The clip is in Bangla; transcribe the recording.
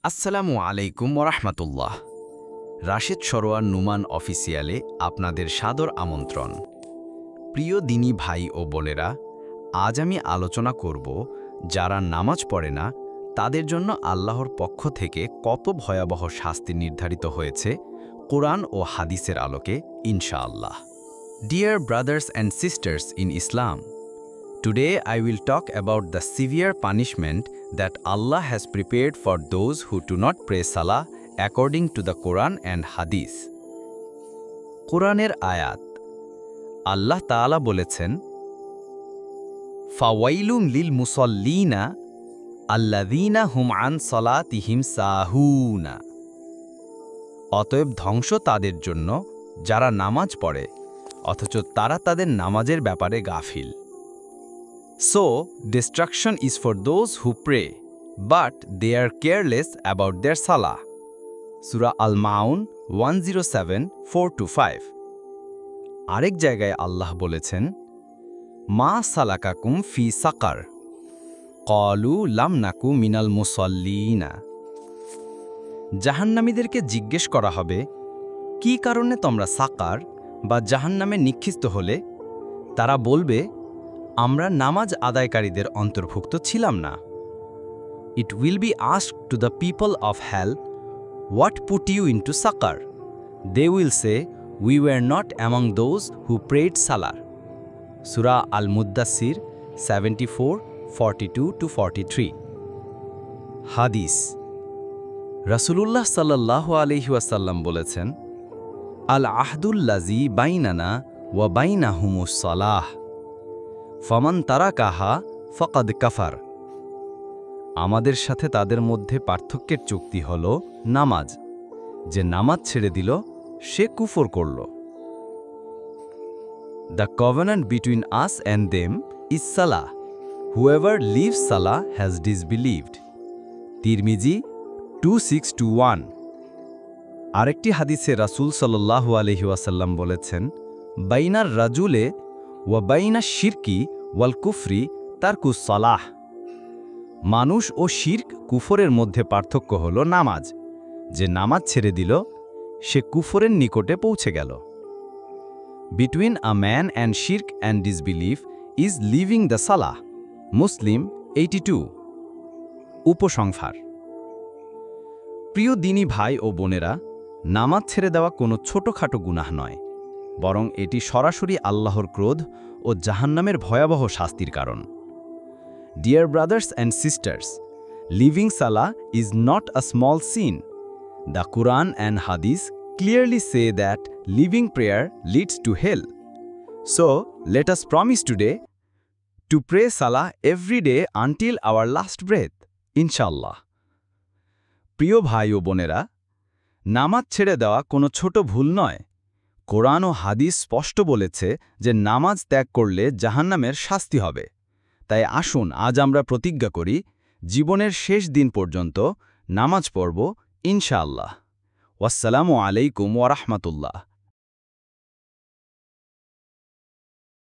আসসালামু আলাইকুম ওরহমতুল্লাহ। রাশেদ সরোয়ার নুমান অফিসিয়ালে আপনাদের সাদর আমন্ত্রণ। প্রিয় দিনী ভাই ও বোনেরা, আজ আমি আলোচনা করব যারা নামাজ পড়ে না তাদের জন্য আল্লাহর পক্ষ থেকে কত ভয়াবহ শাস্তি নির্ধারিত হয়েছে কোরআন ও হাদিসের আলোকে ইনশাআল্লাহ। Deer brothers and sisters in Islam, today I will talk about the severe punishment that Allah has prepared for those who do not pray Salah according to the Quran and Hadith. কোরআনের আয়াত, আল্লাহ তাআলা বলেছেন, ফাওয়াইলুন লিল মুসাল্লিনা আল্লাযীনা হুম আন সালাতিহিম সাহুনা। অতএব ধ্বংস তাদের জন্য যারা নামাজ পড়ে অথচ তারা তাদের নামাজের ব্যাপারে গাফিল। So, destruction is for those who pray, but they are careless about their salah. Surah Al-Maun 107:4-5. আরেক জায়গায় আল্লাহ বলেছেন, মা সালাকাকুম ফি সাকার ক্বালু লাম নাকু মিনাল মুসাল্লিনা। জাহান্নামীদেরকে জিজ্ঞেস করা হবে, কি কারণে তোমরা সাকার বা জাহান্নামে নিক্ষিপ্ত হলে? তারা বলবে, আমরা নামাজ আদায়কারীদের অন্তর্ভুক্ত ছিলাম না। It will be asked to the people of hell, what put you into Sakar? They will say, we were not among those who prayed Salah. Surah Al-Muddassir 74:42-43. হাদিস, রাসূলুল্লাহ সাল্লাল্লাহু আলাইহি ওয়াসাল্লাম বলেছেন, আল আহদুল্লাযী বাইনানা ওয়া বাইনাহুমুস সালাহ ফামান তারাকাহা ফাকাদ কাফার। আমাদের সাথে তাদের মধ্যে পার্থক্যের চুক্তি হল নামাজ। যে নামাজ ছেড়ে দিল সে কুফর করল। The covenant between us and them is সালাহ। হুএভার লিভস সালাহ হ্যাজ ডিসবিলিভড। তিরমিজি 2621। আরেকটি হাদিসে রাসূল সাল্লাল্লাহু আলাইহি ওয়াসাল্লাম বলেছেন, বাইনার রাজুলে ওয়া বাইনা শিরকি ওয়াল কুফরি তারকুস সালাহ। মানুষ ও শিরক কুফরের মধ্যে পার্থক্য হল নামাজ। যে নামাজ ছেড়ে দিল সে কুফরের নিকটে পৌঁছে গেল। বিটুইন আ ম্যান অ্যান্ড শিরক and disbelieve is leaving the সালাহ। মুসলিম 82। উপসংহার, প্রিয় দিনী ভাই ও বোনেরা, নামাজ ছেড়ে দেওয়া কোনো ছোটখাটো গুনাহ নয়, বরং এটি সরাসরি আল্লাহর ক্রোধ ও জাহান্নামের ভয়াবহ শাস্তির কারণ। Dear brothers and sisters, leaving সালাহ is not a small sin. The Quran and হাদিস clearly say that leaving prayer leads to hell. So let us promise today to pray সালাহ every day until our last breath, ইনশাআল্লাহ। প্রিয় ভাই ও বোনেরা, নামাজ ছেড়ে দেওয়া কোনো ছোট ভুল নয়। কোরআন ও হাদিস স্পষ্ট বলেছে যে নামাজ ত্যাগ করলে জাহান্নামের শাস্তি হবে। তাই আসুন আজ আমরা প্রতিজ্ঞা করি, জীবনের শেষ দিন পর্যন্ত নামাজ পড়ব ইনশাআল্লাহ। ওয়াসসালামু আলাইকুম ওয়া রাহমাতুল্লাহ।